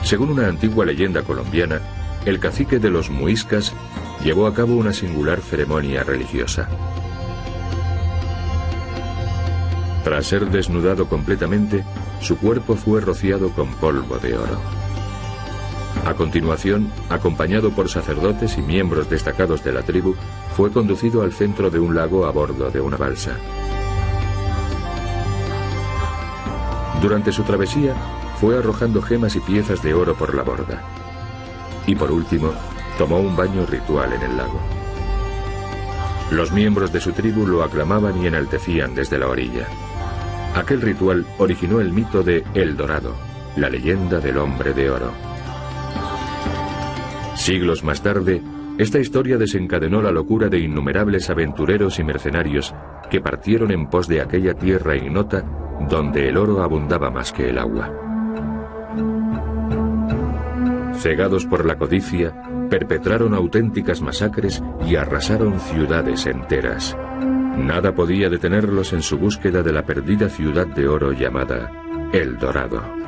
Según una antigua leyenda colombiana, el cacique de los muiscas llevó a cabo una singular ceremonia religiosa. Tras ser desnudado completamente, su cuerpo fue rociado con polvo de oro. A continuación, acompañado por sacerdotes y miembros destacados de la tribu, fue conducido al centro de un lago a bordo de una balsa. Durante su travesía, fue arrojando gemas y piezas de oro por la borda. Y por último, tomó un baño ritual en el lago. Los miembros de su tribu lo aclamaban y enaltecían desde la orilla. Aquel ritual originó el mito de El Dorado, la leyenda del hombre de oro. Siglos más tarde, esta historia desencadenó la locura de innumerables aventureros y mercenarios que partieron en pos de aquella tierra ignota donde el oro abundaba más que el agua. Cegados por la codicia, perpetraron auténticas masacres y arrasaron ciudades enteras. Nada podía detenerlos en su búsqueda de la perdida ciudad de oro llamada El Dorado.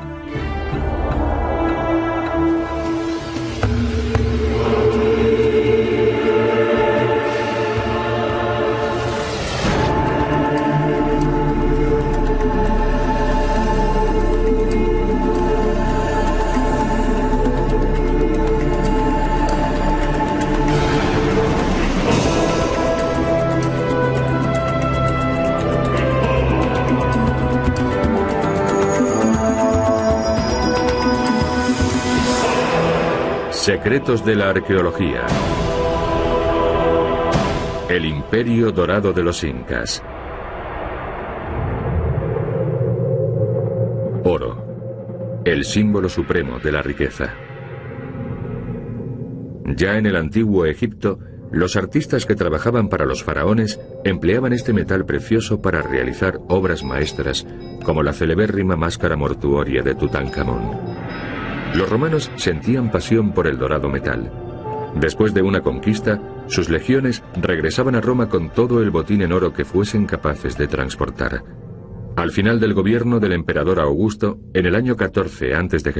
Secretos de la arqueología. El Imperio Dorado de los Incas. Oro, el símbolo supremo de la riqueza. Ya en el antiguo Egipto, los artistas que trabajaban para los faraones empleaban este metal precioso para realizar obras maestras, como la celebérrima máscara mortuoria de Tutankamón. Los romanos sentían pasión por el dorado metal. Después de una conquista, sus legiones regresaban a Roma con todo el botín en oro que fuesen capaces de transportar. Al final del gobierno del emperador Augusto, en el año 14 a.C.,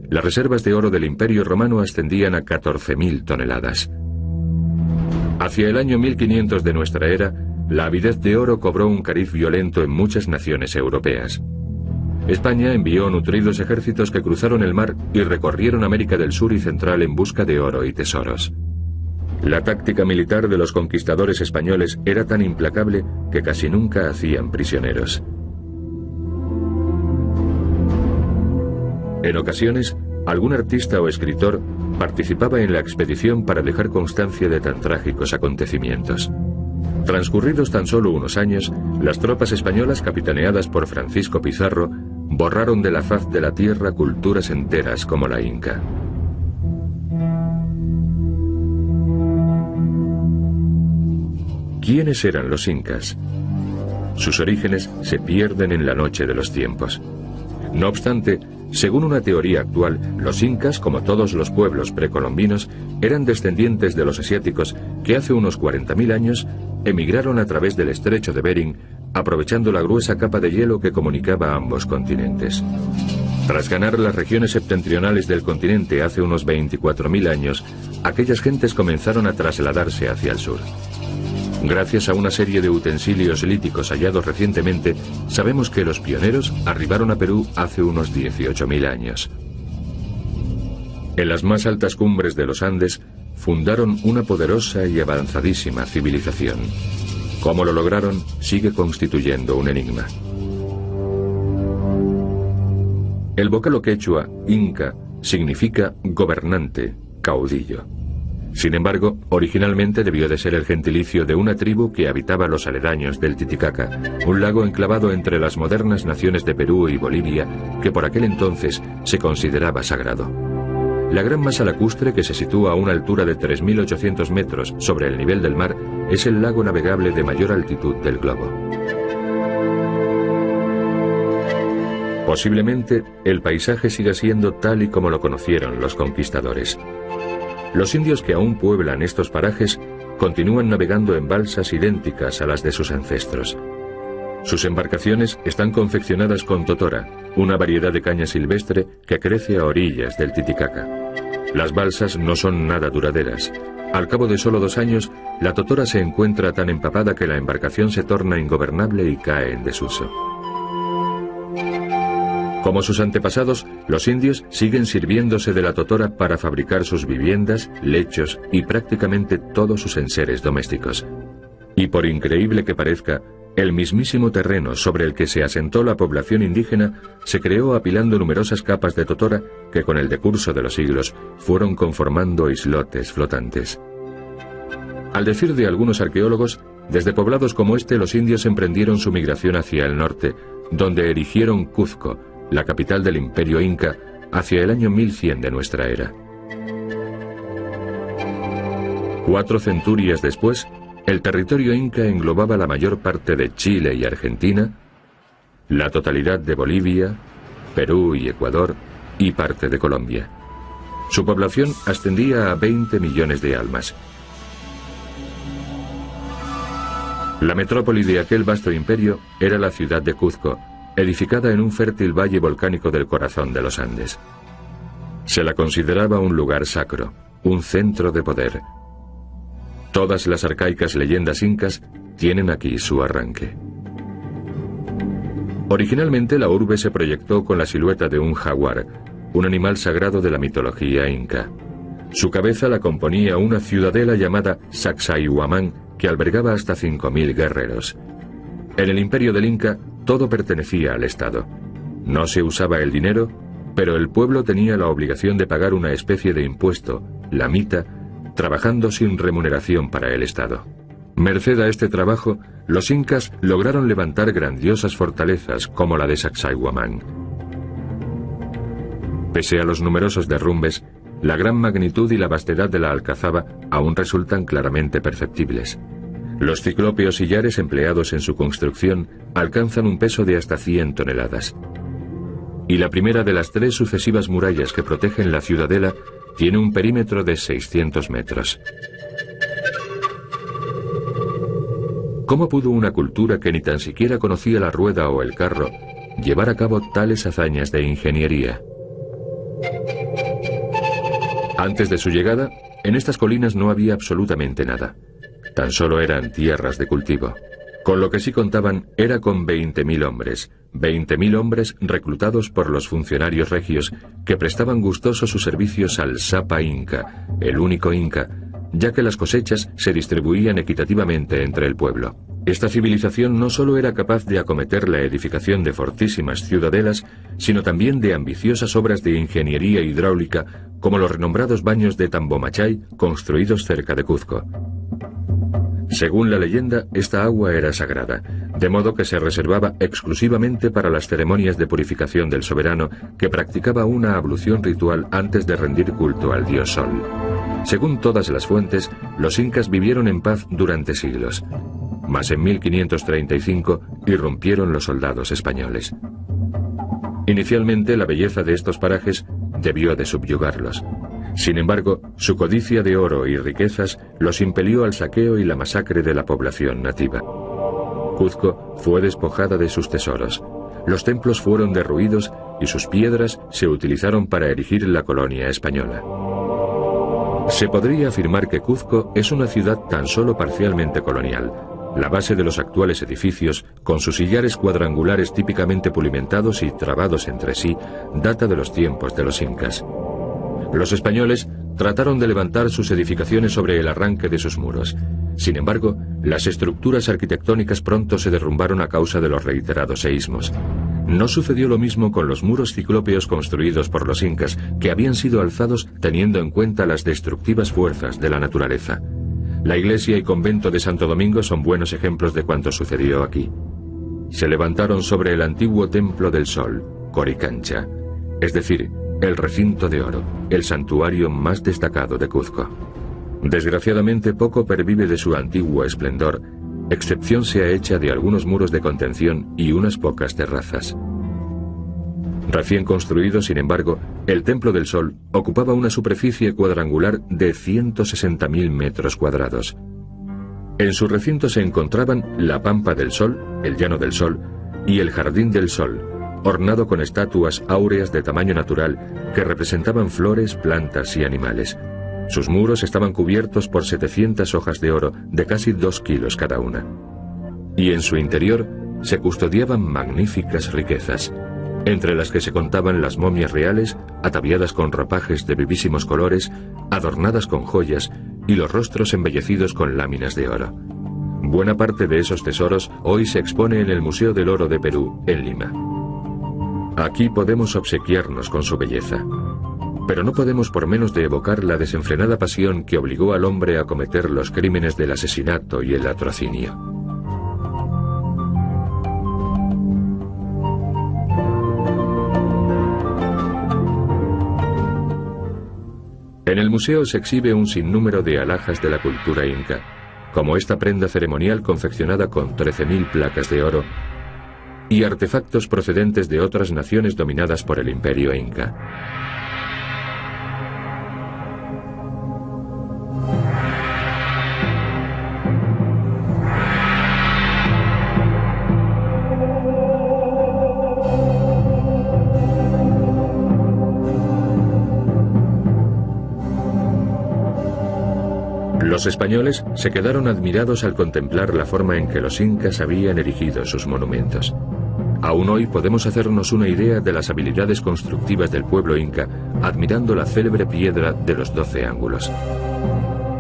las reservas de oro del Imperio Romano ascendían a 14.000 toneladas. Hacia el año 1500 de nuestra era, la avidez de oro cobró un cariz violento en muchas naciones europeas. España envió nutridos ejércitos que cruzaron el mar y recorrieron América del Sur y Central en busca de oro y tesoros. La táctica militar de los conquistadores españoles era tan implacable que casi nunca hacían prisioneros. En ocasiones, algún artista o escritor participaba en la expedición para dejar constancia de tan trágicos acontecimientos. Transcurridos tan solo unos años, las tropas españolas capitaneadas por Francisco Pizarro borraron de la faz de la tierra culturas enteras como la inca. ¿Quiénes eran los incas? Sus orígenes se pierden en la noche de los tiempos. No obstante, según una teoría actual, los incas, como todos los pueblos precolombinos, eran descendientes de los asiáticos que hace unos 40.000 años emigraron a través del estrecho de Bering, aprovechando la gruesa capa de hielo que comunicaba ambos continentes. Tras ganar las regiones septentrionales del continente hace unos 24.000 años, aquellas gentes comenzaron a trasladarse hacia el sur. Gracias a una serie de utensilios líticos hallados recientemente, sabemos que los pioneros arribaron a Perú hace unos 18.000 años. En las más altas cumbres de los Andes, fundaron una poderosa y avanzadísima civilización. Cómo lo lograron sigue constituyendo un enigma. El vocablo quechua, inca, significa gobernante, caudillo. Sin embargo, originalmente debió de ser el gentilicio de una tribu que habitaba los aledaños del Titicaca, un lago enclavado entre las modernas naciones de Perú y Bolivia, que por aquel entonces se consideraba sagrado. La gran masa lacustre, que se sitúa a una altura de 3.800 metros sobre el nivel del mar, es el lago navegable de mayor altitud del globo. Posiblemente, el paisaje siga siendo tal y como lo conocieron los conquistadores. Los indios que aún pueblan estos parajes continúan navegando en balsas idénticas a las de sus ancestros. Sus embarcaciones están confeccionadas con totora, una variedad de caña silvestre que crece a orillas del Titicaca. Las balsas no son nada duraderas. Al cabo de solo 2 años, la totora se encuentra tan empapada que la embarcación se torna ingobernable y cae en desuso. Como sus antepasados, los indios siguen sirviéndose de la totora para fabricar sus viviendas, lechos y prácticamente todos sus enseres domésticos. Y por increíble que parezca, el mismísimo terreno sobre el que se asentó la población indígena se creó apilando numerosas capas de totora que con el decurso de los siglos fueron conformando islotes flotantes. Al decir de algunos arqueólogos, desde poblados como este los indios emprendieron su migración hacia el norte, donde erigieron Cuzco, la capital del Imperio Inca, hacia el año 1100 de nuestra era. 4 centurias después, el territorio inca englobaba la mayor parte de Chile y Argentina, la totalidad de Bolivia, Perú y Ecuador y parte de Colombia. Su población ascendía a 20 millones de almas. La metrópoli de aquel vasto imperio era la ciudad de Cuzco, edificada en un fértil valle volcánico del corazón de los Andes. Se la consideraba un lugar sacro, un centro de poder. Todas las arcaicas leyendas incas tienen aquí su arranque. Originalmente la urbe se proyectó con la silueta de un jaguar, un animal sagrado de la mitología inca. Su cabeza la componía una ciudadela llamada Sacsayhuamán, que albergaba hasta 5.000 guerreros. En el imperio del Inca todo pertenecía al Estado. No se usaba el dinero, pero el pueblo tenía la obligación de pagar una especie de impuesto, la mita, trabajando sin remuneración para el Estado. Merced a este trabajo, los incas lograron levantar grandiosas fortalezas como la de Sacsayhuamán. Pese a los numerosos derrumbes, la gran magnitud y la vastedad de la alcazaba aún resultan claramente perceptibles. Los ciclópeos sillares empleados en su construcción alcanzan un peso de hasta 100 toneladas. Y la primera de las 3 sucesivas murallas que protegen la ciudadela tiene un perímetro de 600 metros. ¿Cómo pudo una cultura que ni tan siquiera conocía la rueda o el carro llevar a cabo tales hazañas de ingeniería? Antes de su llegada, en estas colinas no había absolutamente nada. Tan solo eran tierras de cultivo. Con lo que sí contaban era con 20.000 hombres, 20.000 hombres reclutados por los funcionarios regios que prestaban gustosos sus servicios al Sapa Inca, el único Inca, ya que las cosechas se distribuían equitativamente entre el pueblo. Esta civilización no solo era capaz de acometer la edificación de fortísimas ciudadelas, sino también de ambiciosas obras de ingeniería hidráulica como los renombrados baños de Tambomachay construidos cerca de Cuzco. Según la leyenda, esta agua era sagrada, de modo que se reservaba exclusivamente para las ceremonias de purificación del soberano, que practicaba una ablución ritual antes de rendir culto al dios Sol. Según todas las fuentes, los incas vivieron en paz durante siglos. Mas en 1535 irrumpieron los soldados españoles. Inicialmente, la belleza de estos parajes debió de subyugarlos. Sin embargo, su codicia de oro y riquezas los impelió al saqueo y la masacre de la población nativa. Cuzco fue despojada de sus tesoros. Los templos fueron derruidos y sus piedras se utilizaron para erigir la colonia española. Se podría afirmar que Cuzco es una ciudad tan solo parcialmente colonial. La base de los actuales edificios, con sus sillares cuadrangulares típicamente pulimentados y trabados entre sí, data de los tiempos de los incas. Los españoles trataron de levantar sus edificaciones sobre el arranque de sus muros. Sin embargo, las estructuras arquitectónicas pronto se derrumbaron a causa de los reiterados seísmos. No sucedió lo mismo con los muros ciclópeos construidos por los incas, que habían sido alzados teniendo en cuenta las destructivas fuerzas de la naturaleza. La iglesia y convento de Santo Domingo son buenos ejemplos de cuanto sucedió aquí. Se levantaron sobre el antiguo Templo del Sol, Coricancha, es decir, el recinto de oro, el santuario más destacado de Cuzco. Desgraciadamente poco pervive de su antiguo esplendor, excepción sea hecha de algunos muros de contención y unas pocas terrazas. Recién construido, sin embargo, el Templo del Sol ocupaba una superficie cuadrangular de 160.000 metros cuadrados. En su recinto se encontraban la Pampa del Sol, el Llano del Sol, y el Jardín del Sol, ornado con estatuas áureas de tamaño natural que representaban flores, plantas y animales. Sus muros estaban cubiertos por 700 hojas de oro de casi 2 kilos cada una. Y en su interior se custodiaban magníficas riquezas, entre las que se contaban las momias reales, ataviadas con ropajes de vivísimos colores, adornadas con joyas y los rostros embellecidos con láminas de oro. Buena parte de esos tesoros hoy se expone en el Museo del Oro de Perú, en Lima. Aquí podemos obsequiarnos con su belleza, pero no podemos por menos de evocar la desenfrenada pasión que obligó al hombre a cometer los crímenes del asesinato y el latrocinio. En el museo se exhibe un sinnúmero de alhajas de la cultura inca, como esta prenda ceremonial confeccionada con 13.000 placas de oro y artefactos procedentes de otras naciones dominadas por el imperio inca. Los españoles se quedaron admirados al contemplar la forma en que los incas habían erigido sus monumentos. Aún hoy podemos hacernos una idea de las habilidades constructivas del pueblo inca admirando la célebre piedra de los 12 ángulos.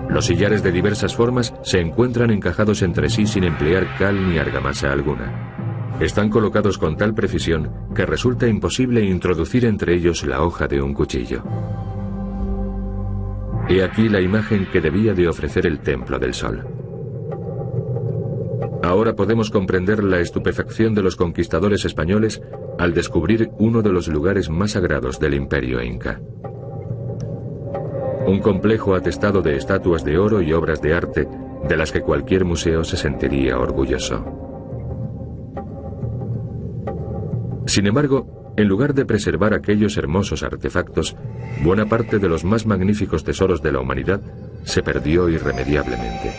Los sillares de diversas formas se encuentran encajados entre sí sin emplear cal ni argamasa alguna. Están colocados con tal precisión que resulta imposible introducir entre ellos la hoja de un cuchillo. He aquí la imagen que debía de ofrecer el Templo del Sol. Ahora podemos comprender la estupefacción de los conquistadores españoles al descubrir uno de los lugares más sagrados del imperio inca. Un complejo atestado de estatuas de oro y obras de arte de las que cualquier museo se sentiría orgulloso. Sin embargo, en lugar de preservar aquellos hermosos artefactos, buena parte de los más magníficos tesoros de la humanidad se perdió irremediablemente.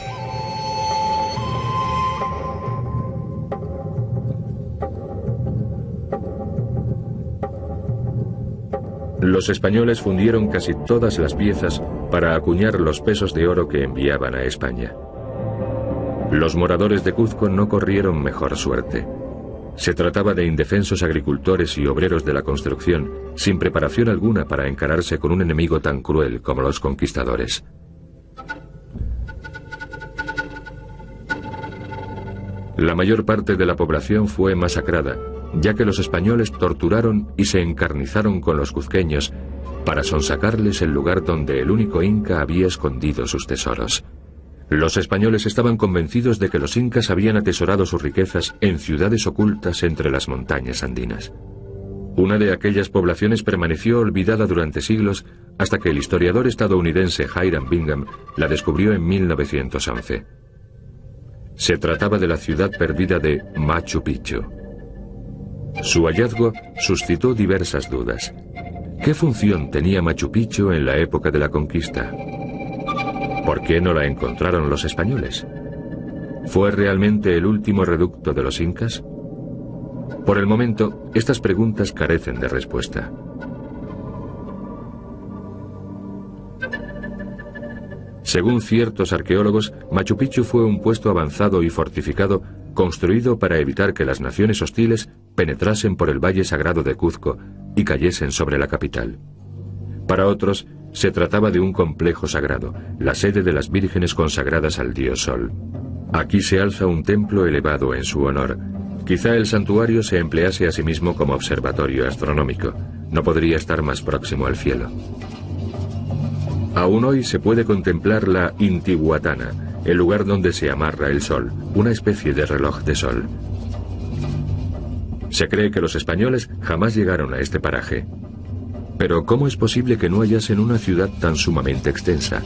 Los españoles fundieron casi todas las piezas para acuñar los pesos de oro que enviaban a España. Los moradores de Cuzco no corrieron mejor suerte. Se trataba de indefensos agricultores y obreros de la construcción, sin preparación alguna para encararse con un enemigo tan cruel como los conquistadores. La mayor parte de la población fue masacrada, ya que los españoles torturaron y se encarnizaron con los cuzqueños para sonsacarles el lugar donde el único inca había escondido sus tesoros. Los españoles estaban convencidos de que los incas habían atesorado sus riquezas en ciudades ocultas entre las montañas andinas. Una de aquellas poblaciones permaneció olvidada durante siglos hasta que el historiador estadounidense Hiram Bingham la descubrió en 1911. Se trataba de la ciudad perdida de Machu Picchu. Su hallazgo suscitó diversas dudas. ¿Qué función tenía Machu Picchu en la época de la conquista? ¿Por qué no la encontraron los españoles? ¿Fue realmente el último reducto de los incas? Por el momento, estas preguntas carecen de respuesta. Según ciertos arqueólogos, Machu Picchu fue un puesto avanzado y fortificado construido para evitar que las naciones hostiles penetrasen por el valle sagrado de Cuzco y cayesen sobre la capital. Para otros, se trataba de un complejo sagrado, la sede de las vírgenes consagradas al dios Sol. Aquí se alza un templo elevado en su honor. Quizá el santuario se emplease a sí mismo como observatorio astronómico. No podría estar más próximo al cielo. Aún hoy se puede contemplar la Intihuatana, el lugar donde se amarra el sol, una especie de reloj de sol. Se cree que los españoles jamás llegaron a este paraje. Pero ¿cómo es posible que no hallasen una ciudad tan sumamente extensa?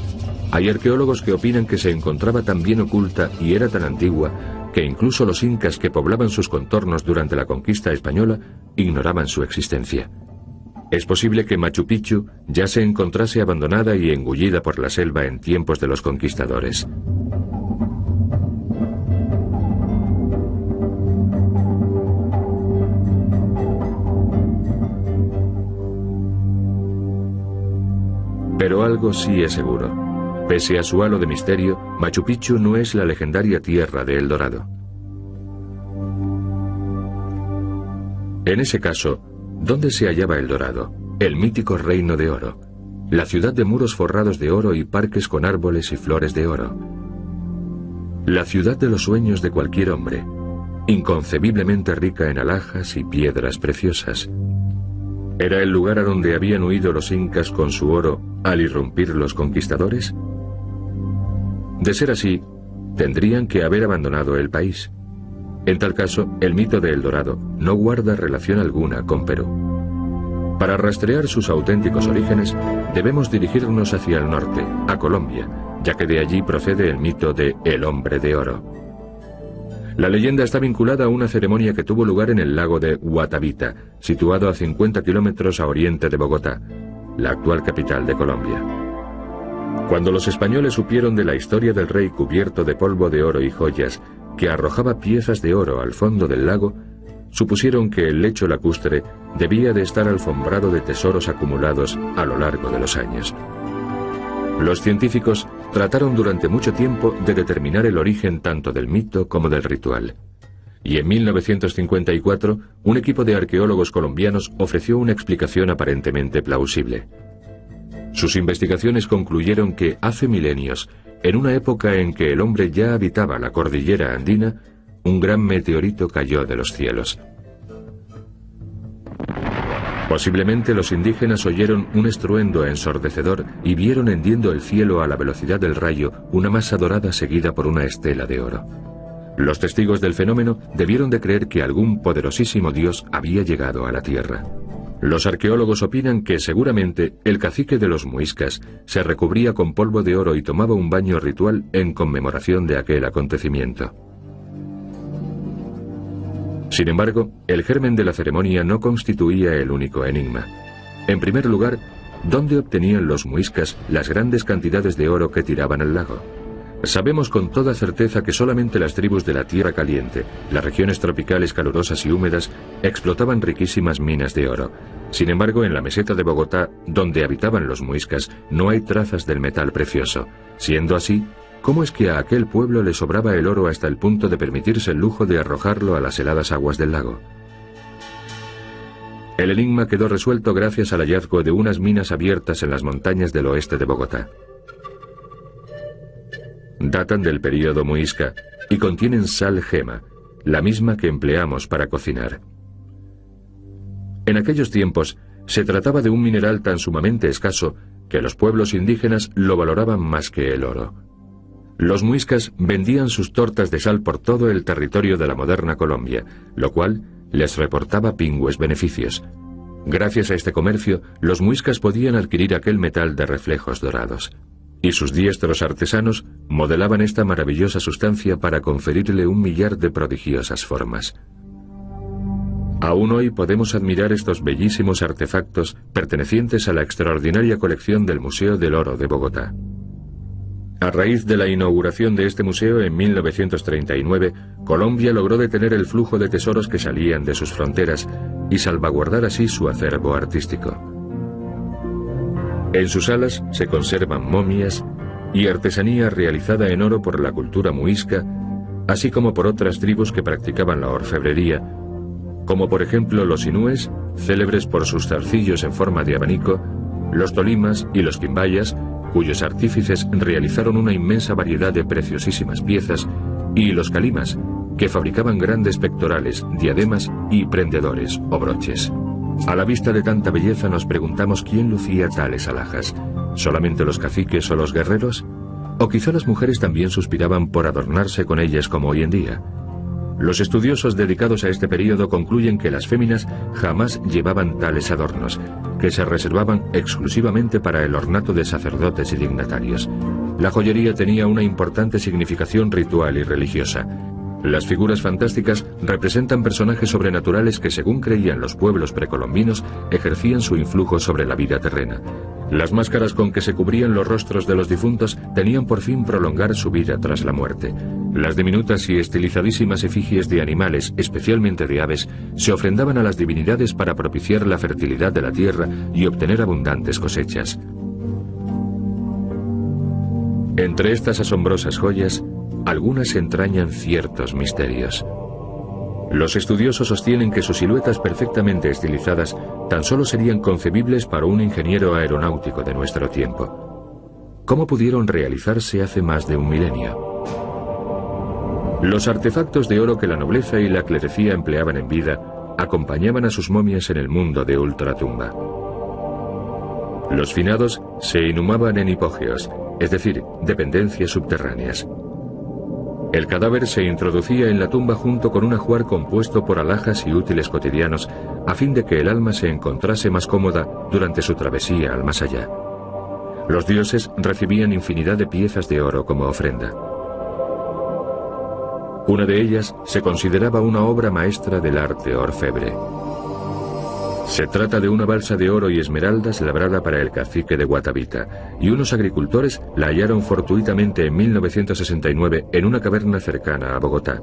Hay arqueólogos que opinan que se encontraba tan bien oculta y era tan antigua que incluso los incas que poblaban sus contornos durante la conquista española ignoraban su existencia. Es posible que Machu Picchu ya se encontrase abandonada y engullida por la selva en tiempos de los conquistadores. Pero algo sí es seguro. Pese a su halo de misterio, Machu Picchu no es la legendaria tierra de El Dorado. En ese caso, ¿dónde se hallaba El Dorado? El mítico Reino de Oro. La ciudad de muros forrados de oro y parques con árboles y flores de oro. La ciudad de los sueños de cualquier hombre, inconcebiblemente rica en alhajas y piedras preciosas. ¿Era el lugar a donde habían huido los incas con su oro al irrumpir los conquistadores? De ser así, tendrían que haber abandonado el país. En tal caso, el mito de El Dorado no guarda relación alguna con Perú. Para rastrear sus auténticos orígenes, debemos dirigirnos hacia el norte, a Colombia, ya que de allí procede el mito de El Hombre de Oro. La leyenda está vinculada a una ceremonia que tuvo lugar en el lago de Guatavita, situado a 50 kilómetros a oriente de Bogotá, la actual capital de Colombia. Cuando los españoles supieron de la historia del rey cubierto de polvo de oro y joyas, que arrojaba piezas de oro al fondo del lago, supusieron que el lecho lacustre debía de estar alfombrado de tesoros acumulados a lo largo de los años. Los científicos trataron durante mucho tiempo de determinar el origen tanto del mito como del ritual. Y en 1954, un equipo de arqueólogos colombianos ofreció una explicación aparentemente plausible. Sus investigaciones concluyeron que hace milenios, en una época en que el hombre ya habitaba la cordillera andina, un gran meteorito cayó de los cielos. Posiblemente los indígenas oyeron un estruendo ensordecedor y vieron hendiendo el cielo a la velocidad del rayo una masa dorada seguida por una estela de oro. Los testigos del fenómeno debieron de creer que algún poderosísimo dios había llegado a la tierra. Los arqueólogos opinan que seguramente el cacique de los muiscas se recubría con polvo de oro y tomaba un baño ritual en conmemoración de aquel acontecimiento. Sin embargo, el germen de la ceremonia no constituía el único enigma. En primer lugar, ¿dónde obtenían los muiscas las grandes cantidades de oro que tiraban al lago? Sabemos con toda certeza que solamente las tribus de la Tierra Caliente, las regiones tropicales calurosas y húmedas, explotaban riquísimas minas de oro. Sin embargo, en la meseta de Bogotá, donde habitaban los muiscas, no hay trazas del metal precioso. Siendo así, ¿cómo es que a aquel pueblo le sobraba el oro hasta el punto de permitirse el lujo de arrojarlo a las heladas aguas del lago? El enigma quedó resuelto gracias al hallazgo de unas minas abiertas en las montañas del oeste de Bogotá. Datan del período muisca y contienen sal gema, la misma que empleamos para cocinar. En aquellos tiempos se trataba de un mineral tan sumamente escaso que los pueblos indígenas lo valoraban más que el oro. Los muiscas vendían sus tortas de sal por todo el territorio de la moderna Colombia, lo cual les reportaba pingües beneficios. Gracias a este comercio, los muiscas podían adquirir aquel metal de reflejos dorados. Y sus diestros artesanos modelaban esta maravillosa sustancia para conferirle un millar de prodigiosas formas. Aún hoy podemos admirar estos bellísimos artefactos pertenecientes a la extraordinaria colección del Museo del Oro de Bogotá. A raíz de la inauguración de este museo en 1939, Colombia logró detener el flujo de tesoros que salían de sus fronteras y salvaguardar así su acervo artístico. En sus salas se conservan momias y artesanía realizada en oro por la cultura muisca, así como por otras tribus que practicaban la orfebrería, como por ejemplo los inúes, célebres por sus zarcillos en forma de abanico, los tolimas y los quimbayas, cuyos artífices realizaron una inmensa variedad de preciosísimas piezas, y los calimas, que fabricaban grandes pectorales, diademas y prendedores o broches. A la vista de tanta belleza nos preguntamos quién lucía tales alhajas. ¿Solamente los caciques o los guerreros? ¿O quizá las mujeres también suspiraban por adornarse con ellas como hoy en día? Los estudiosos dedicados a este período concluyen que las féminas jamás llevaban tales adornos, que se reservaban exclusivamente para el ornato de sacerdotes y dignatarios. La joyería tenía una importante significación ritual y religiosa. Las figuras fantásticas representan personajes sobrenaturales que, según creían los pueblos precolombinos, ejercían su influjo sobre la vida terrena. Las máscaras con que se cubrían los rostros de los difuntos tenían por fin prolongar su vida tras la muerte. Las diminutas y estilizadísimas efigies de animales, especialmente de aves, se ofrendaban a las divinidades para propiciar la fertilidad de la tierra y obtener abundantes cosechas. Entre estas asombrosas joyas, algunas entrañan ciertos misterios. Los estudiosos sostienen que sus siluetas perfectamente estilizadas tan solo serían concebibles para un ingeniero aeronáutico de nuestro tiempo. ¿Cómo pudieron realizarse hace más de un milenio? Los artefactos de oro que la nobleza y la clerecía empleaban en vida acompañaban a sus momias en el mundo de ultratumba. Los finados se inhumaban en hipógeos, es decir, dependencias subterráneas. El cadáver se introducía en la tumba junto con un ajuar compuesto por alhajas y útiles cotidianos a fin de que el alma se encontrase más cómoda durante su travesía al más allá. Los dioses recibían infinidad de piezas de oro como ofrenda. Una de ellas se consideraba una obra maestra del arte orfebre. Se trata de una balsa de oro y esmeraldas labrada para el cacique de Guatavita, y unos agricultores la hallaron fortuitamente en 1969 en una caverna cercana a Bogotá.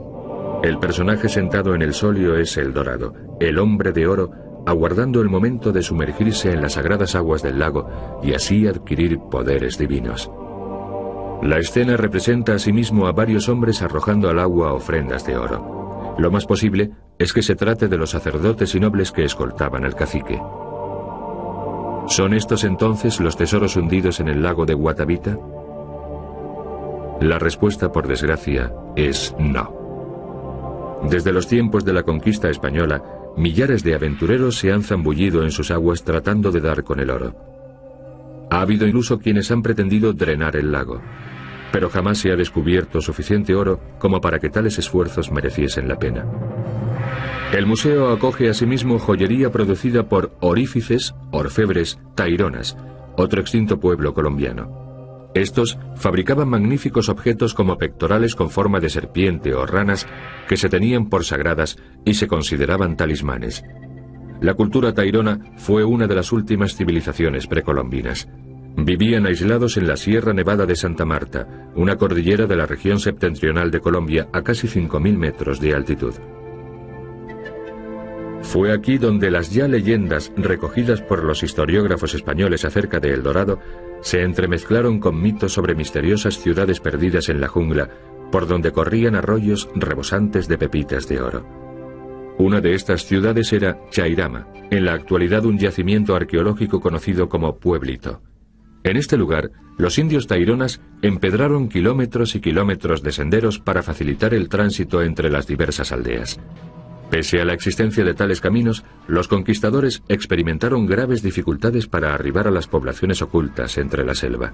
El personaje sentado en el solio es el Dorado, el hombre de oro, aguardando el momento de sumergirse en las sagradas aguas del lago y así adquirir poderes divinos. La escena representa asimismo a varios hombres arrojando al agua ofrendas de oro. Lo más posible es que se trate de los sacerdotes y nobles que escoltaban al cacique. ¿Son estos entonces los tesoros hundidos en el lago de Guatavita? La respuesta, por desgracia, es no. Desde los tiempos de la conquista española, millares de aventureros se han zambullido en sus aguas tratando de dar con el oro. Ha habido incluso quienes han pretendido drenar el lago, pero jamás se ha descubierto suficiente oro como para que tales esfuerzos mereciesen la pena. El museo acoge asimismo joyería producida por orífices, orfebres, taironas, otro extinto pueblo colombiano. Estos fabricaban magníficos objetos como pectorales con forma de serpiente o ranas que se tenían por sagradas y se consideraban talismanes. La cultura tairona fue una de las últimas civilizaciones precolombinas. Vivían aislados en la Sierra Nevada de Santa Marta, una cordillera de la región septentrional de Colombia a casi 5.000 metros de altitud. Fue aquí donde las ya leyendas recogidas por los historiógrafos españoles acerca de El Dorado se entremezclaron con mitos sobre misteriosas ciudades perdidas en la jungla, por donde corrían arroyos rebosantes de pepitas de oro. Una de estas ciudades era Chairama, en la actualidad un yacimiento arqueológico conocido como Pueblito. En este lugar, los indios taironas empedraron kilómetros y kilómetros de senderos para facilitar el tránsito entre las diversas aldeas. Pese a la existencia de tales caminos, los conquistadores experimentaron graves dificultades para arribar a las poblaciones ocultas entre la selva.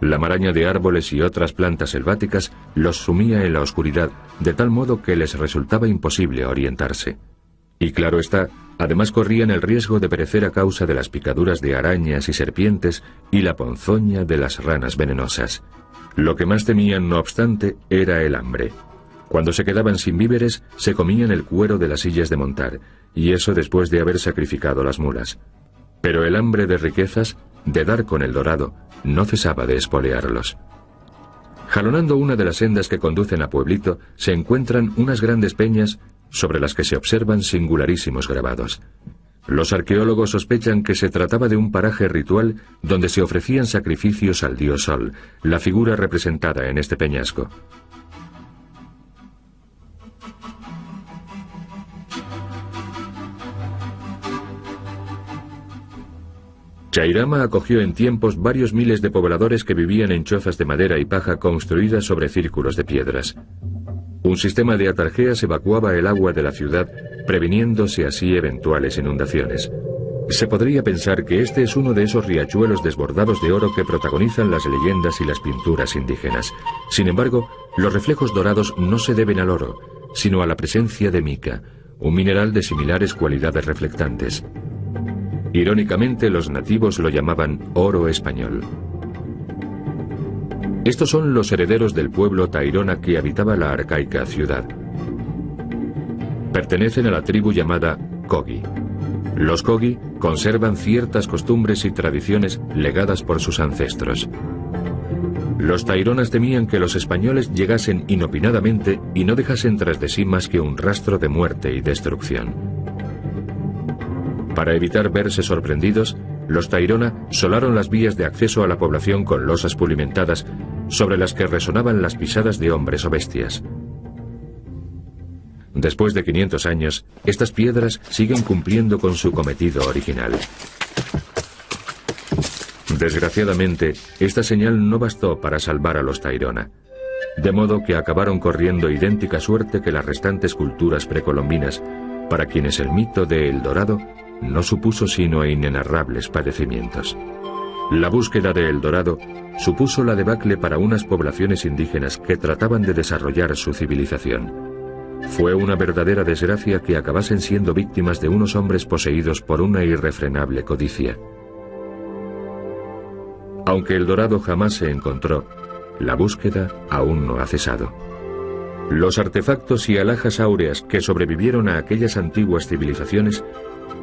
La maraña de árboles y otras plantas selváticas los sumía en la oscuridad, de tal modo que les resultaba imposible orientarse. Y claro está, además corrían el riesgo de perecer a causa de las picaduras de arañas y serpientes y la ponzoña de las ranas venenosas. Lo que más temían, no obstante, era el hambre. Cuando se quedaban sin víveres, se comían el cuero de las sillas de montar, y eso después de haber sacrificado las mulas. Pero el hambre de riquezas, de dar con el dorado, no cesaba de espolearlos. Jalonando una de las sendas que conducen a Pueblito, se encuentran unas grandes peñas sobre las que se observan singularísimos grabados. Los arqueólogos sospechan que se trataba de un paraje ritual donde se ofrecían sacrificios al dios Sol, la figura representada en este peñasco. Chairama acogió en tiempos varios miles de pobladores que vivían en chozas de madera y paja construidas sobre círculos de piedras. Un sistema de atarjeas evacuaba el agua de la ciudad, previniéndose así eventuales inundaciones. Se podría pensar que este es uno de esos riachuelos desbordados de oro que protagonizan las leyendas y las pinturas indígenas. Sin embargo, los reflejos dorados no se deben al oro, sino a la presencia de mica, un mineral de similares cualidades reflectantes. Irónicamente, los nativos lo llamaban oro español. Estos son los herederos del pueblo tairona que habitaba la arcaica ciudad. Pertenecen a la tribu llamada Kogi. Los Kogi conservan ciertas costumbres y tradiciones legadas por sus ancestros. Los taironas temían que los españoles llegasen inopinadamente y no dejasen tras de sí más que un rastro de muerte y destrucción. Para evitar verse sorprendidos, los Tairona solaron las vías de acceso a la población con losas pulimentadas sobre las que resonaban las pisadas de hombres o bestias. Después de 500 años, estas piedras siguen cumpliendo con su cometido original. Desgraciadamente, esta señal no bastó para salvar a los Tairona, de modo que acabaron corriendo idéntica suerte que las restantes culturas precolombinas, para quienes el mito de El Dorado no supuso sino inenarrables padecimientos. La búsqueda de El Dorado supuso la debacle para unas poblaciones indígenas que trataban de desarrollar su civilización. Fue una verdadera desgracia que acabasen siendo víctimas de unos hombres poseídos por una irrefrenable codicia. Aunque El Dorado jamás se encontró, la búsqueda aún no ha cesado. Los artefactos y alhajas áureas que sobrevivieron a aquellas antiguas civilizaciones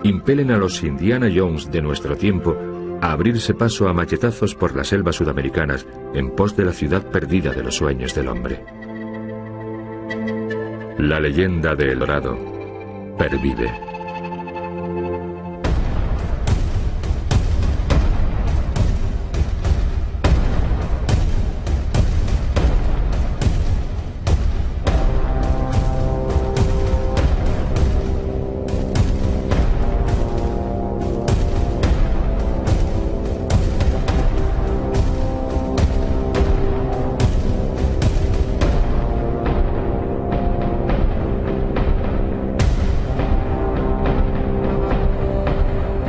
impelen a los Indiana Jones de nuestro tiempo a abrirse paso a machetazos por las selvas sudamericanas en pos de la ciudad perdida de los sueños del hombre. La leyenda de El Dorado pervive.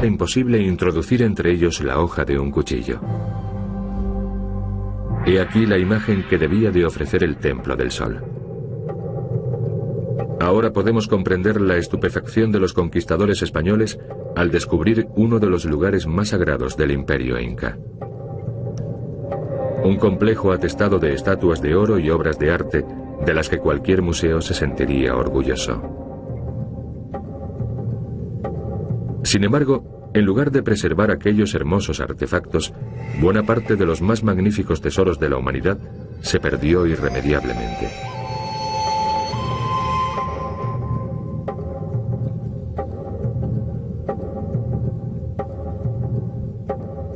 Imposible introducir entre ellos la hoja de un cuchillo. He aquí la imagen que debía de ofrecer el Templo del Sol. Ahora podemos comprender la estupefacción de los conquistadores españoles al descubrir uno de los lugares más sagrados del Imperio Inca. Un complejo atestado de estatuas de oro y obras de arte de las que cualquier museo se sentiría orgulloso. Sin embargo, en lugar de preservar aquellos hermosos artefactos, buena parte de los más magníficos tesoros de la humanidad se perdió irremediablemente.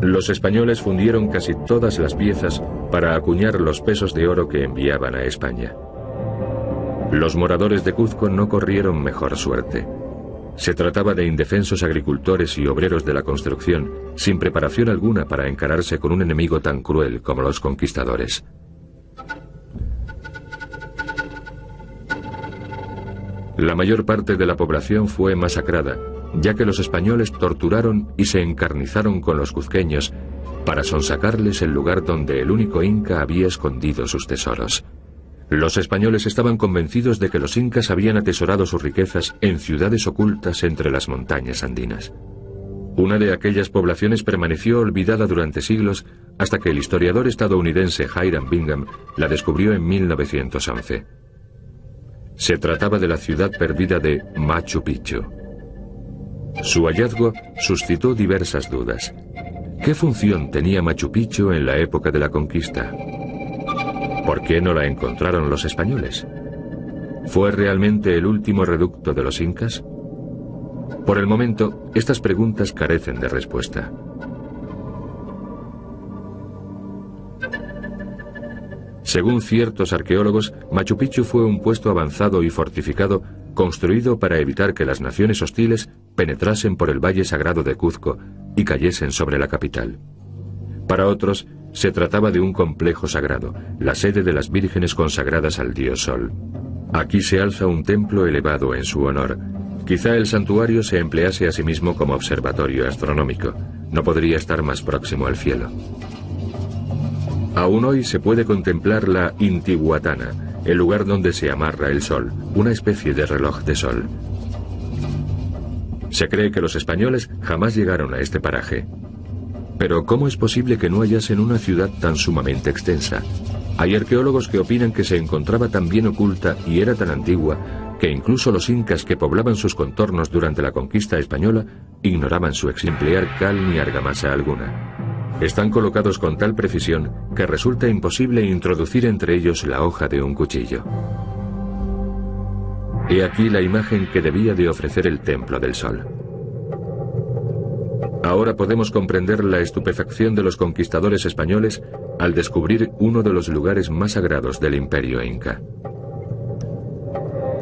Los españoles fundieron casi todas las piezas para acuñar los pesos de oro que enviaban a España. Los moradores de Cuzco no corrieron mejor suerte. Se trataba de indefensos agricultores y obreros de la construcción, sin preparación alguna para encararse con un enemigo tan cruel como los conquistadores. La mayor parte de la población fue masacrada, ya que los españoles torturaron y se encarnizaron con los cuzqueños para sonsacarles el lugar donde el único inca había escondido sus tesoros. Los españoles estaban convencidos de que los incas habían atesorado sus riquezas en ciudades ocultas entre las montañas andinas. Una de aquellas poblaciones permaneció olvidada durante siglos hasta que el historiador estadounidense Hiram Bingham la descubrió en 1911. Se trataba de la ciudad perdida de Machu Picchu. Su hallazgo suscitó diversas dudas. ¿Qué función tenía Machu Picchu en la época de la conquista? ¿Por qué no la encontraron los españoles? ¿Fue realmente el último reducto de los incas? Por el momento, estas preguntas carecen de respuesta. Según ciertos arqueólogos, Machu Picchu fue un puesto avanzado y fortificado construido para evitar que las naciones hostiles penetrasen por el valle sagrado de Cuzco y cayesen sobre la capital. Para otros, se trataba de un complejo sagrado, la sede de las vírgenes consagradas al dios Sol. Aquí se alza un templo elevado en su honor. Quizá el santuario se emplease a sí mismo como observatorio astronómico. No podría estar más próximo al cielo. Aún hoy se puede contemplar la Intihuatana, el lugar donde se amarra el sol, una especie de reloj de sol. Se cree que los españoles jamás llegaron a este paraje. Pero ¿cómo es posible que no hallasen una ciudad tan sumamente extensa? Hay arqueólogos que opinan que se encontraba tan bien oculta y era tan antigua que incluso los incas que poblaban sus contornos durante la conquista española ignoraban su emplear cal ni argamasa alguna. Están colocados con tal precisión que resulta imposible introducir entre ellos la hoja de un cuchillo. He aquí la imagen que debía de ofrecer el Templo del Sol. Ahora podemos comprender la estupefacción de los conquistadores españoles al descubrir uno de los lugares más sagrados del imperio inca.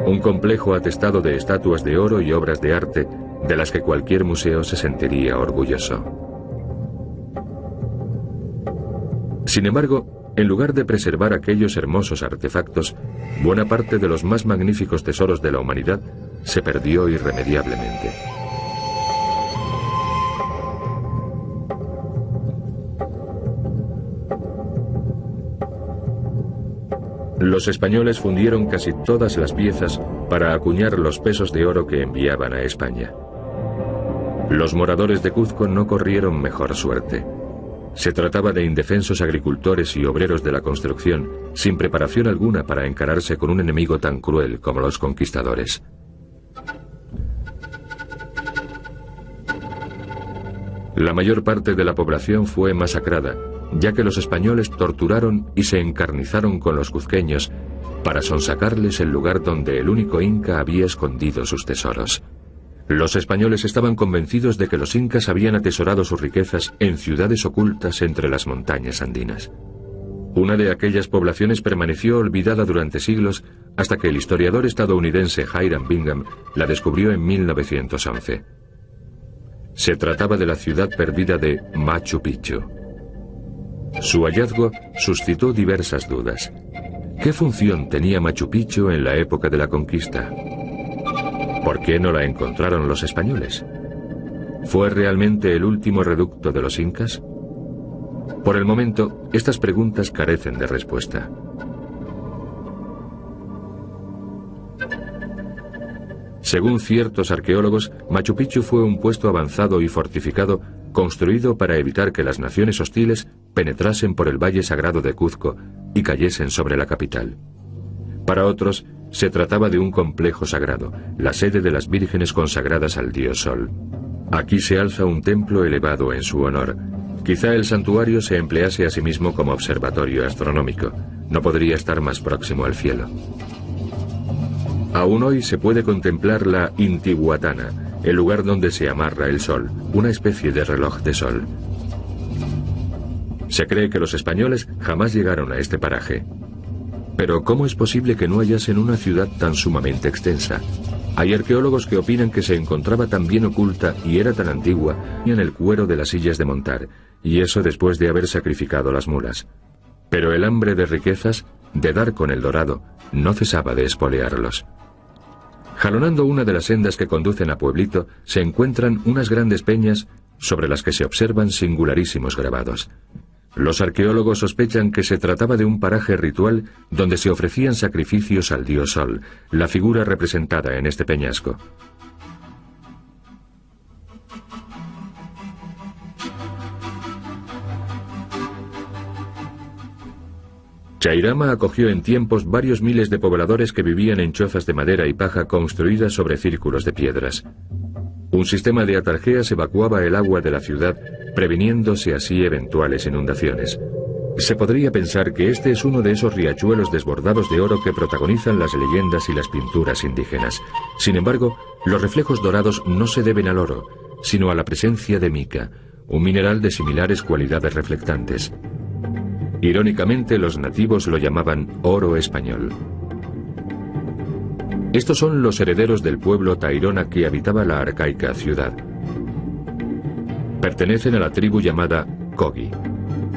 Un complejo atestado de estatuas de oro y obras de arte de las que cualquier museo se sentiría orgulloso. Sin embargo, en lugar de preservar aquellos hermosos artefactos, buena parte de los más magníficos tesoros de la humanidad se perdió irremediablemente. Los españoles fundieron casi todas las piezas para acuñar los pesos de oro que enviaban a España. Los moradores de Cuzco no corrieron mejor suerte. Se trataba de indefensos agricultores y obreros de la construcción, sin preparación alguna para encararse con un enemigo tan cruel como los conquistadores. La mayor parte de la población fue masacrada, ya que los españoles torturaron y se encarnizaron con los cuzqueños para sonsacarles el lugar donde el único inca había escondido sus tesoros. Los españoles estaban convencidos de que los incas habían atesorado sus riquezas en ciudades ocultas entre las montañas andinas. Una de aquellas poblaciones permaneció olvidada durante siglos hasta que el historiador estadounidense Hiram Bingham la descubrió en 1911. Se trataba de la ciudad perdida de Machu Picchu. Su hallazgo suscitó diversas dudas. ¿Qué función tenía Machu Picchu en la época de la conquista? ¿Por qué no la encontraron los españoles? ¿Fue realmente el último reducto de los incas? Por el momento, estas preguntas carecen de respuesta. Según ciertos arqueólogos, Machu Picchu fue un puesto avanzado y fortificado construido para evitar que las naciones hostiles penetrasen por el valle sagrado de Cuzco y cayesen sobre la capital. Para otros, se trataba de un complejo sagrado, la sede de las vírgenes consagradas al dios Sol. Aquí se alza un templo elevado en su honor. Quizá el santuario se emplease a sí mismo como observatorio astronómico. No podría estar más próximo al cielo. Aún hoy se puede contemplar la Intihuatana, el lugar donde se amarra el sol, una especie de reloj de sol. Se cree que los españoles jamás llegaron a este paraje. Pero ¿cómo es posible que no hallasen una ciudad tan sumamente extensa? Hay arqueólogos que opinan que se encontraba tan bien oculta y era tan antigua en el cuero de las sillas de montar, y eso después de haber sacrificado las mulas. Pero el hambre de riquezas, de dar con el dorado, no cesaba de espolearlos. Jalonando una de las sendas que conducen a Pueblito, se encuentran unas grandes peñas sobre las que se observan singularísimos grabados. Los arqueólogos sospechan que se trataba de un paraje ritual donde se ofrecían sacrificios al dios Sol, la figura representada en este peñasco. Chairama acogió en tiempos varios miles de pobladores que vivían en chozas de madera y paja construidas sobre círculos de piedras. Un sistema de atarjeas evacuaba el agua de la ciudad, previniéndose así eventuales inundaciones. Se podría pensar que este es uno de esos riachuelos desbordados de oro que protagonizan las leyendas y las pinturas indígenas. Sin embargo, los reflejos dorados no se deben al oro, sino a la presencia de mica, un mineral de similares cualidades reflectantes. Irónicamente, los nativos lo llamaban oro español. Estos son los herederos del pueblo tairona que habitaba la arcaica ciudad. Pertenecen a la tribu llamada Kogi.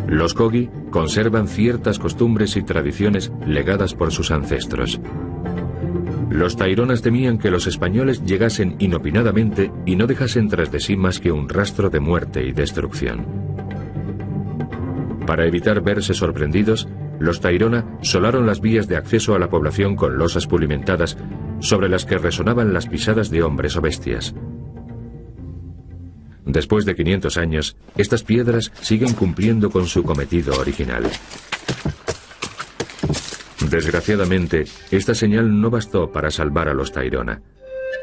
Los Kogi conservan ciertas costumbres y tradiciones legadas por sus ancestros. Los taironas temían que los españoles llegasen inopinadamente y no dejasen tras de sí más que un rastro de muerte y destrucción. Para evitar verse sorprendidos, los tairona solaron las vías de acceso a la población con losas pulimentadas sobre las que resonaban las pisadas de hombres o bestias. Después de 500 años, estas piedras siguen cumpliendo con su cometido original. Desgraciadamente, esta señal no bastó para salvar a los tairona,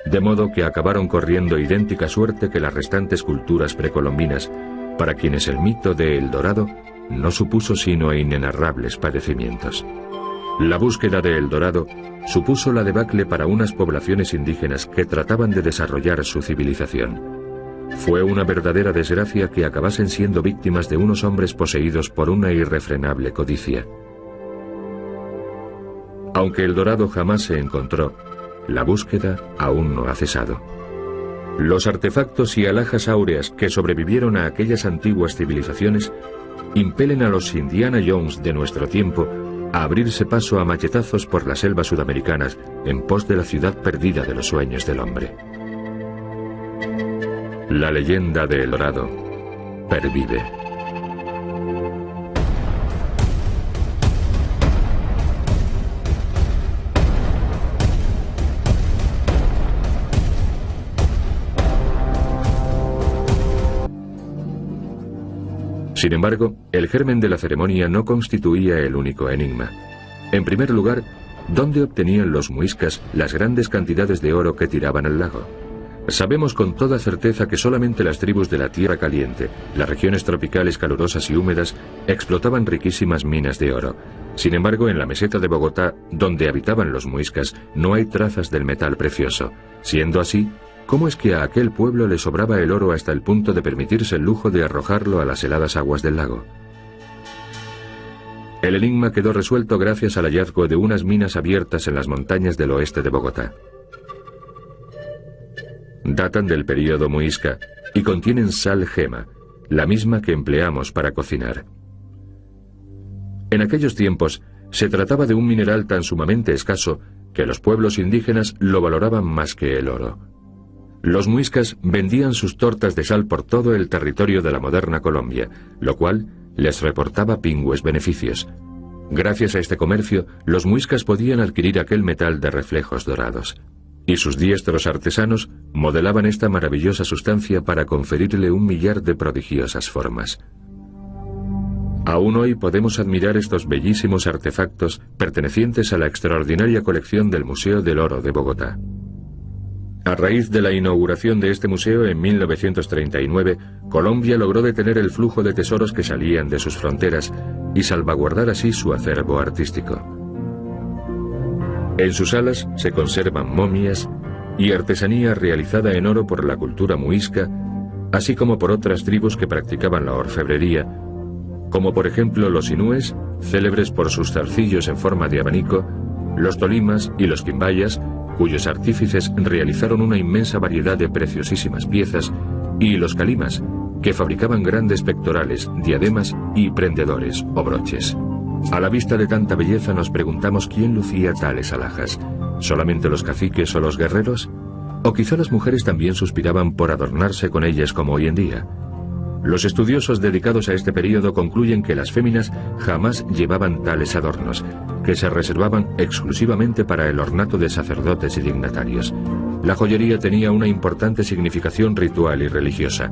de modo que acabaron corriendo idéntica suerte que las restantes culturas precolombinas, para quienes el mito de El Dorado no supuso sino inenarrables padecimientos. La búsqueda de El Dorado supuso la debacle para unas poblaciones indígenas que trataban de desarrollar su civilización. Fue una verdadera desgracia que acabasen siendo víctimas de unos hombres poseídos por una irrefrenable codicia. Aunque el dorado jamás se encontró, la búsqueda aún no ha cesado. Los artefactos y alhajas áureas que sobrevivieron a aquellas antiguas civilizaciones impelen a los Indiana Jones de nuestro tiempo a abrirse paso a machetazos por las selvas sudamericanas en pos de la ciudad perdida de los sueños del hombre. La leyenda de El Dorado pervive. Sin embargo, el germen de la ceremonia no constituía el único enigma. En primer lugar, ¿dónde obtenían los muiscas las grandes cantidades de oro que tiraban al lago? Sabemos con toda certeza que solamente las tribus de la Tierra Caliente, las regiones tropicales calurosas y húmedas, explotaban riquísimas minas de oro. Sin embargo, en la meseta de Bogotá, donde habitaban los muiscas, no hay trazas del metal precioso. Siendo así, ¿cómo es que a aquel pueblo le sobraba el oro hasta el punto de permitirse el lujo de arrojarlo a las heladas aguas del lago? El enigma quedó resuelto gracias al hallazgo de unas minas abiertas en las montañas del oeste de Bogotá. Datan del período muisca y contienen sal gema, la misma que empleamos para cocinar. En aquellos tiempos se trataba de un mineral tan sumamente escaso que los pueblos indígenas lo valoraban más que el oro. Los muiscas vendían sus tortas de sal por todo el territorio de la moderna Colombia, lo cual les reportaba pingües beneficios. Gracias a este comercio, los muiscas podían adquirir aquel metal de reflejos dorados. Y sus diestros artesanos modelaban esta maravillosa sustancia para conferirle 1 millar de prodigiosas formas. Aún hoy podemos admirar estos bellísimos artefactos pertenecientes a la extraordinaria colección del Museo del Oro de Bogotá. A raíz de la inauguración de este museo en 1939, Colombia logró detener el flujo de tesoros que salían de sus fronteras y salvaguardar así su acervo artístico. En sus salas se conservan momias y artesanía realizada en oro por la cultura muisca, así como por otras tribus que practicaban la orfebrería, como por ejemplo los inúes, célebres por sus zarcillos en forma de abanico, los tolimas y los quimbayas, cuyos artífices realizaron una inmensa variedad de preciosísimas piezas, y los calimas, que fabricaban grandes pectorales, diademas y prendedores o broches. A la vista de tanta belleza nos preguntamos quién lucía tales alhajas. ¿Solamente los caciques o los guerreros? ¿O quizá las mujeres también suspiraban por adornarse con ellas como hoy en día? Los estudiosos dedicados a este período concluyen que las féminas jamás llevaban tales adornos, que se reservaban exclusivamente para el ornato de sacerdotes y dignatarios. La joyería tenía una importante significación ritual y religiosa.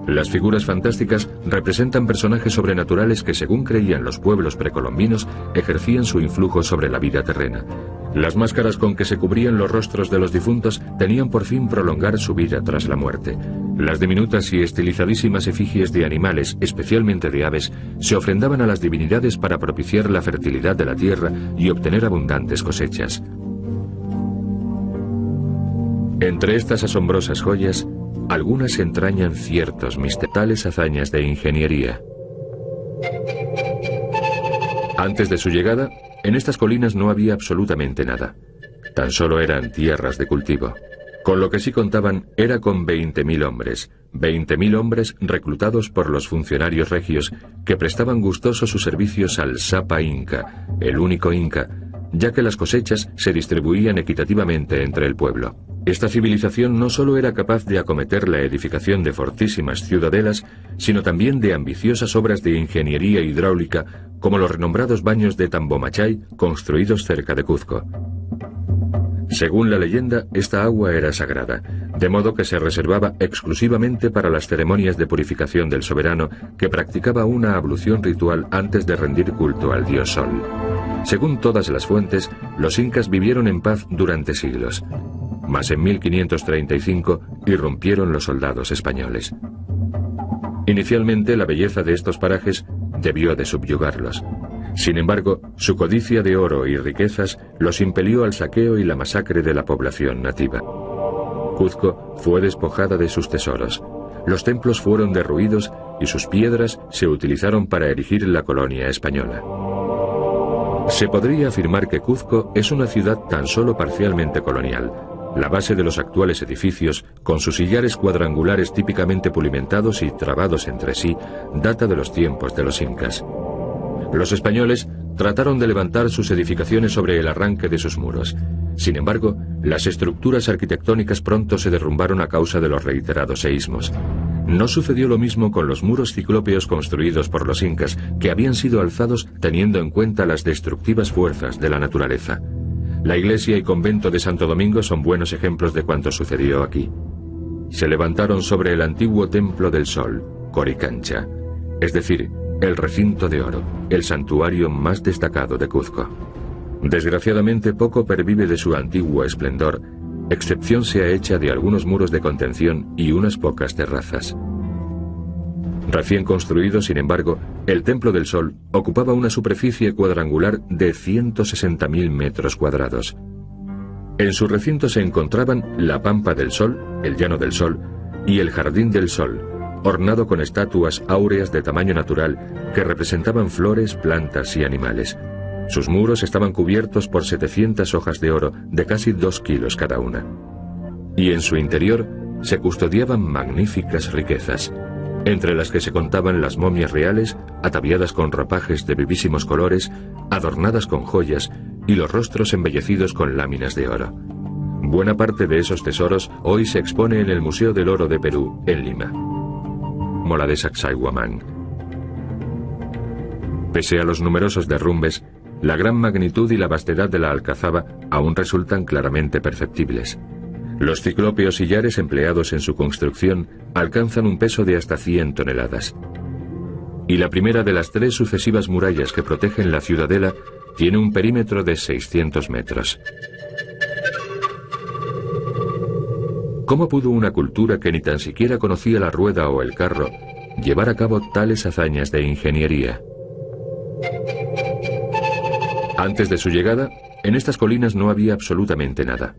Las figuras fantásticas representan personajes sobrenaturales que, según creían los pueblos precolombinos, ejercían su influjo sobre la vida terrena. Las máscaras con que se cubrían los rostros de los difuntos tenían por fin prolongar su vida tras la muerte. Las diminutas y estilizadísimas efigies de animales, especialmente de aves, se ofrendaban a las divinidades para propiciar la fertilidad de la tierra y obtener abundantes cosechas. Entre estas asombrosas joyas, algunas entrañan ciertos misterios, hazañas de ingeniería. Antes de su llegada, en estas colinas no había absolutamente nada. Tan solo eran tierras de cultivo. Con lo que sí contaban era con 20.000 hombres. 20.000 hombres reclutados por los funcionarios regios que prestaban gustosos sus servicios al Sapa Inca, el único Inca, ya que las cosechas se distribuían equitativamente entre el pueblo. Esta civilización no solo era capaz de acometer la edificación de fortísimas ciudadelas, sino también de ambiciosas obras de ingeniería hidráulica, como los renombrados baños de Tambomachay, construidos cerca de Cuzco. Según la leyenda, esta agua era sagrada, de modo que se reservaba exclusivamente para las ceremonias de purificación del soberano, que practicaba una ablución ritual antes de rendir culto al dios Sol. Según todas las fuentes, los incas vivieron en paz durante siglos. Mas en 1535 irrumpieron los soldados españoles. Inicialmente, la belleza de estos parajes debió de subyugarlos. Sin embargo, su codicia de oro y riquezas los impelió al saqueo y la masacre de la población nativa. Cuzco fue despojada de sus tesoros. los templos fueron derruidos y sus piedras se utilizaron para erigir la colonia española. Se podría afirmar que Cuzco es una ciudad tan solo parcialmente colonial. La base de los actuales edificios, con sus sillares cuadrangulares típicamente pulimentados y trabados entre sí, data de los tiempos de los incas. Los españoles trataron de levantar sus edificaciones sobre el arranque de sus muros. Sin embargo, las estructuras arquitectónicas pronto se derrumbaron a causa de los reiterados seísmos. No sucedió lo mismo con los muros ciclópeos construidos por los incas, que habían sido alzados teniendo en cuenta las destructivas fuerzas de la naturaleza. La iglesia y convento de Santo Domingo son buenos ejemplos de cuanto sucedió aquí. Se levantaron sobre el antiguo Templo del Sol, Coricancha, es decir, el recinto de oro, el santuario más destacado de Cuzco. Desgraciadamente poco pervive de su antiguo esplendor, excepción sea hecha de algunos muros de contención y unas pocas terrazas. Recién construido, sin embargo, el Templo del Sol ocupaba una superficie cuadrangular de 160.000 metros cuadrados. En su recinto se encontraban la Pampa del Sol, el Llano del Sol, y el Jardín del Sol, ornado con estatuas áureas de tamaño natural que representaban flores, plantas y animales. Sus muros estaban cubiertos por 700 hojas de oro de casi 2 kilos cada una. Y en su interior se custodiaban magníficas riquezas, entre las que se contaban las momias reales, ataviadas con ropajes de vivísimos colores, adornadas con joyas y los rostros embellecidos con láminas de oro. Buena parte de esos tesoros hoy se expone en el Museo del Oro de Perú, en Lima. Mola de Sacsayhuamán. Pese a los numerosos derrumbes, la gran magnitud y la vastedad de la alcazaba aún resultan claramente perceptibles. Los ciclópeos sillares empleados en su construcción alcanzan un peso de hasta 100 toneladas. Y la primera de las 3 sucesivas murallas que protegen la ciudadela tiene un perímetro de 600 metros. ¿Cómo pudo una cultura que ni tan siquiera conocía la rueda o el carro llevar a cabo tales hazañas de ingeniería? Antes de su llegada, en estas colinas no había absolutamente nada.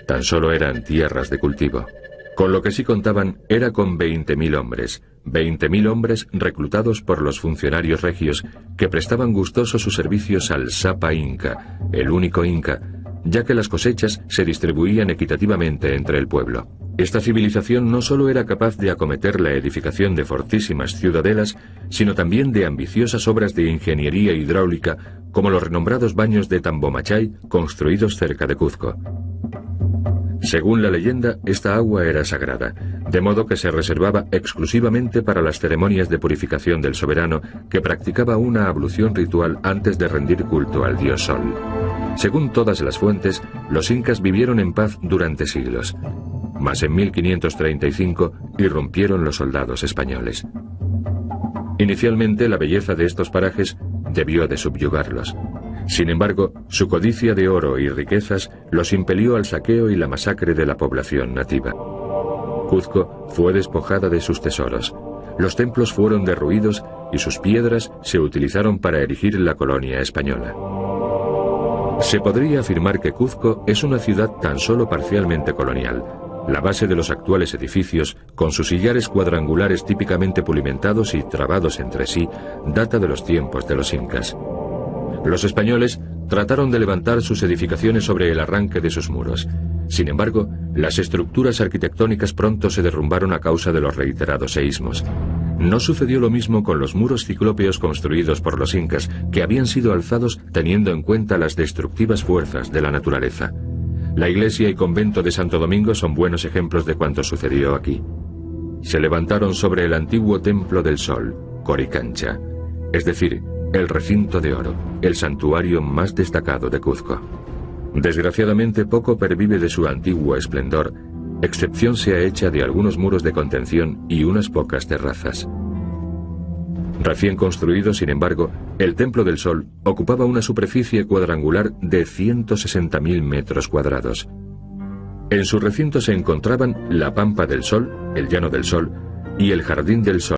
Tan solo eran tierras de cultivo. Con lo que sí contaban era con 20.000 hombres. 20.000 hombres reclutados por los funcionarios regios que prestaban gustosos sus servicios al Sapa Inca, el único Inca, ya que las cosechas se distribuían equitativamente entre el pueblo. Esta civilización no solo era capaz de acometer la edificación de fortísimas ciudadelas, sino también de ambiciosas obras de ingeniería hidráulica, como los renombrados baños de Tambomachay, construidos cerca de Cuzco. Según la leyenda, esta agua era sagrada, de modo que se reservaba exclusivamente para las ceremonias de purificación del soberano, que practicaba una ablución ritual antes de rendir culto al dios Sol. Según todas las fuentes, los incas vivieron en paz durante siglos. Mas en 1535 irrumpieron los soldados españoles. Inicialmente, la belleza de estos parajes debió de subyugarlos. Sin embargo, su codicia de oro y riquezas los impelió al saqueo y la masacre de la población nativa. Cuzco fue despojada de sus tesoros. Los templos fueron derruidos y sus piedras se utilizaron para erigir la colonia española. Se podría afirmar que Cuzco es una ciudad tan solo parcialmente colonial. La base de los actuales edificios, con sus sillares cuadrangulares típicamente pulimentados y trabados entre sí, data de los tiempos de los incas. Los españoles trataron de levantar sus edificaciones sobre el arranque de sus muros. Sin embargo, las estructuras arquitectónicas pronto se derrumbaron a causa de los reiterados seísmos. No sucedió lo mismo con los muros ciclópeos construidos por los incas, que habían sido alzados teniendo en cuenta las destructivas fuerzas de la naturaleza. La iglesia y convento de Santo Domingo son buenos ejemplos de cuanto sucedió aquí. Se levantaron sobre el antiguo Templo del Sol, Coricancha, es decir, el recinto de oro, el santuario más destacado de Cuzco. Desgraciadamente poco pervive de su antiguo esplendor, excepción sea hecha de algunos muros de contención y unas pocas terrazas. Recién construido, sin embargo, el Templo del Sol ocupaba una superficie cuadrangular de 160.000 metros cuadrados. En su recinto se encontraban la Pampa del Sol, el Llano del Sol, y el Jardín del Sol.